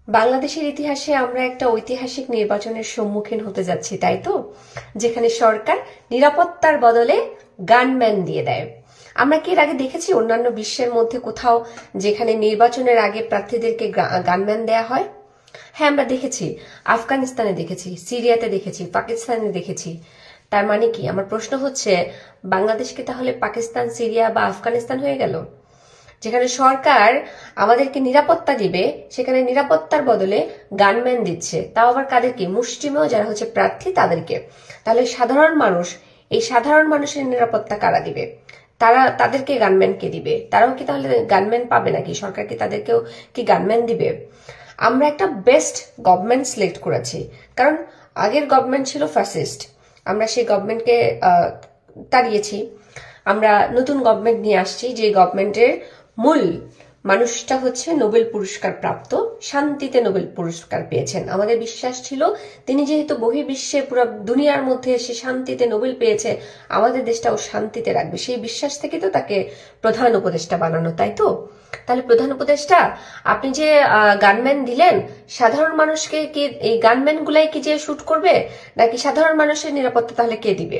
বাংলাদেশের ইতিহাসে আমরা একটা ঐতিহাসিক নির্বাচনের সম্মুখীন হতে যাচ্ছি, তাই তো? যেখানে সরকার নিরাপত্তার বদলে গানম্যান দিয়ে দেয়। আমরা কি এর আগে দেখেছি অন্যান্য বিশ্বের মধ্যে কোথাও যেখানে নির্বাচনের আগে প্রার্থীদেরকে গানম্যান দেয়া হয়? হ্যাঁ, আমরা দেখেছি। আফগানিস্তানে দেখেছি, সিরিয়াতে দেখেছি, পাকিস্তানে দেখেছি। তার মানে কি, আমার প্রশ্ন হচ্ছে, বাংলাদেশকে তাহলে পাকিস্তান, সিরিয়া বা আফগানিস্তান হয়ে গেল? যেখানে সরকার আমাদেরকে নিরাপত্তা দিবে, সেখানে নিরাপত্তার বদলে গানম্যান দিচ্ছে, তাও আবার কাদেরকে? মুষ্টিমেয় যারা হচ্ছে প্রার্থী তাদেরকে। তাহলে সাধারণ মানুষ, এই সাধারণ মানুষের নিরাপত্তা কারা দিবে? তাদেরকে গানম্যান কে দিবে? তারাও কি তাহলে গানম্যান পাবে নাকি? সরকার কি তাদেরকেও কি গানম্যান দিবে? আমরা একটা বেস্ট গভর্নমেন্ট সিলেক্ট করেছি, কারণ আগের গভর্নমেন্ট ছিল ফ্যাসিস্ট। আমরা সেই গভর্নমেন্টকে তাড়িয়েছি। আমরা নতুন গভর্নমেন্ট নিয়ে আসছি, যে গভর্নমেন্টের মূল মানুষটা হচ্ছে নোবেল পুরস্কার প্রাপ্ত, শান্তিতে নোবেল পুরস্কার পেয়েছেন। আমাদের বিশ্বাস ছিল তিনি যেহেতু বহির্বিশ্বে পুরো দুনিয়ার মধ্যে এসে শান্তিতে নোবেল পেয়েছে, আমাদের দেশটাও শান্তিতে রাখবে। সেই বিশ্বাস থেকে তো তাকে প্রধান উপদেষ্টা বানানো, তাই তো? তাহলে প্রধান উপদেষ্টা, আপনি যে গানম্যান দিলেন, সাধারণ মানুষকে কি এই গানম্যান গুলাই কি যে শুট করবে, নাকি সাধারণ মানুষের নিরাপত্তা তাহলে কে দিবে?